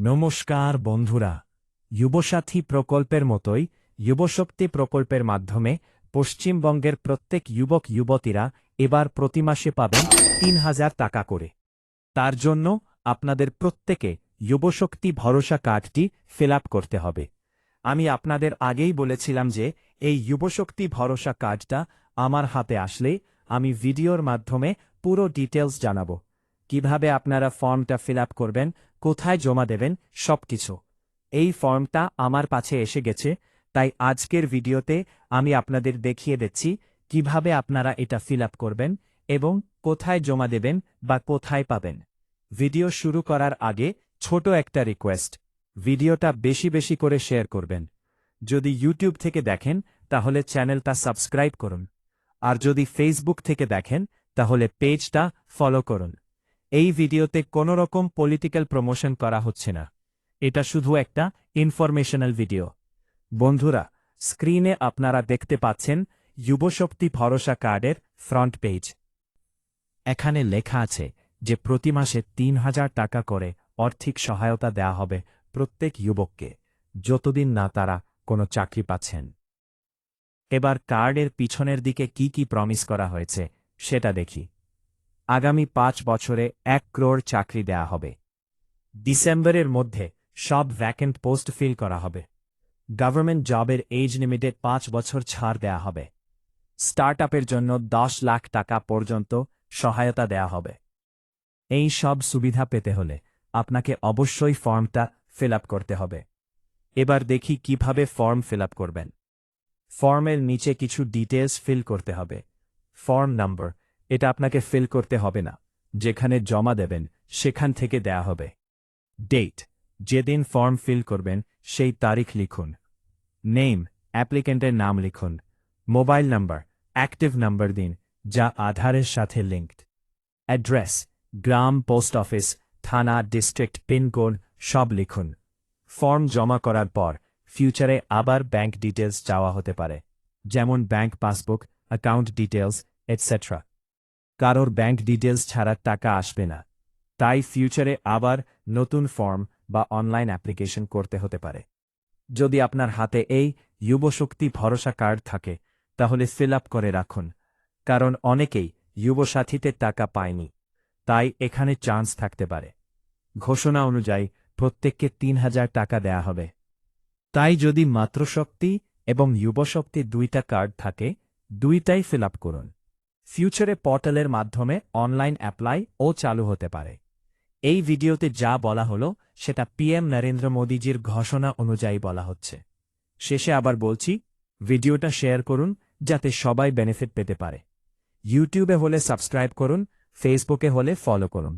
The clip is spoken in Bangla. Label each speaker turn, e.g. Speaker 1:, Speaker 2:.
Speaker 1: নমস্কার বন্ধুরা, যুবসাথী প্রকল্পের মতোই যুবশক্তি প্রকল্পের মাধ্যমে পশ্চিমবঙ্গের প্রত্যেক যুবক যুবতীরা এবার প্রতি মাসে পাবেন ৩,০০০ টাকা করে। তার জন্য আপনাদের প্রত্যেকে যুবশক্তি ভরসা কার্ডটি ফিল আপ করতে হবে। আমি আপনাদের আগেই বলেছিলাম যে এই যুবশক্তি ভরসা কার্ডটা আমার হাতে আসলে আমি ভিডিওর মাধ্যমে পুরো ডিটেলস জানাবো, কিভাবে আপনারা ফর্মটা ফিল আপ করবেন, কোথায় জমা দেবেন, সবকিছু। এই ফর্মটা আমার কাছে এসে গেছে, তাই আজকের ভিডিওতে আমি আপনাদের দেখিয়ে দিচ্ছি কিভাবে আপনারা এটা ফিল আপ করবেন এবং কোথায় জমা দেবেন বা কোথায় পাবেন। ভিডিও শুরু করার আগে ছোট একটা রিকোয়েস্ট, ভিডিওটা বেশি বেশি করে শেয়ার করবেন। যদি ইউটিউব থেকে দেখেন তাহলে চ্যানেলটা সাবস্ক্রাইব করুন, আর যদি ফেসবুক থেকে দেখেন তাহলে পেজটা ফলো করুন। এই ভিডিওতে কোনো রকম পলিটিক্যাল প্রমোশন করা হচ্ছে না, এটা শুধু একটা ইনফরমেশনাল ভিডিও। বন্ধুরা, স্ক্রিনে আপনারা দেখতে পাচ্ছেন যুবশক্তি ভরসা কার্ডের ফ্রন্ট পেজ। এখানে লেখা আছে যে প্রতি মাসে ৩,০০০ টাকা করে আর্থিক সহায়তা দেয়া হবে প্রত্যেক যুবককে, যতদিন না তারা কোনো চাকরি পাচ্ছেন। এবার কার্ডের পিছনের দিকে কি কি প্রমিস করা হয়েছে সেটা দেখি। আগামী ৫ বছরে ১ ক্রোড় চাকরি দেয়া হবে। ডিসেম্বরের মধ্যে সব ভ্যাকেন্ট পোস্ট ফিল করা হবে। গভর্নমেন্ট জবের এজ লিমিটে ৫ বছর ছাড় দেয়া হবে। স্টার্টআপের জন্য ১০ লাখ টাকা পর্যন্ত সহায়তা দেয়া হবে। এই সব সুবিধা পেতে হলে আপনাকে অবশ্যই ফর্মটা ফিল আপ করতে হবে। এবার দেখি কিভাবে ফর্ম ফিল আপ করবেন। ফর্মের নিচে কিছু ডিটেলস ফিল করতে হবে। ফর্ম নাম্বার, এটা আপনাকে ফিল করতে হবে না, যেখানে জমা দেবেন সেখান থেকে দেয়া হবে। ডেট, যেদিন ফর্ম ফিল করবেন সেই তারিখ লিখুন। নেম, অ্যাপ্লিকেন্টের নাম লিখুন। মোবাইল নাম্বার, অ্যাক্টিভ নাম্বার দিন যা আধারের সাথে লিঙ্কড। অ্যাড্রেস, গ্রাম, পোস্ট অফিস, থানা, ডিস্ট্রিক্ট, পিনকোড সব লিখুন। ফর্ম জমা করার পর ফিউচারে আবার ব্যাংক ডিটেলস চাওয়া হতে পারে, যেমন bank passbook, account details etcetera. কারোর ব্যাংক ডিটেলস ছাড়া টাকা আসবে না, তাই ফিউচারে আবার নতুন ফর্ম বা অনলাইন অ্যাপ্লিকেশন করতে হতে পারে। যদি আপনার হাতে এই যুবশক্তি ভরসা কার্ড থাকে তাহলে ফিল আপ করে রাখুন, কারণ অনেকেই যুবসাথীতে টাকা পায়নি, তাই এখানে চান্স থাকতে পারে। ঘোষণা অনুযায়ী প্রত্যেককে ৩,০০০ টাকা দেয়া হবে। তাই যদি মাতৃশক্তি এবং যুবশক্তি দুইটা কার্ড থাকে, দুইটাই ফিল আপ করুন। ফিউচারে পোর্টালের মাধ্যমে অনলাইন অ্যাপ্লাই ও চালু হতে পারে। এই ভিডিওতে যা বলা হলো সেটা পিএম নরেন্দ্র মোদীজির ঘোষণা অনুযায়ী বলা হচ্ছে। শেষে আবার বলছি, ভিডিওটা শেয়ার করুন যাতে সবাই বেনিফিট পেতে পারে। ইউটিউবে হলে সাবস্ক্রাইব করুন, ফেসবুকে হলে ফলো করুন।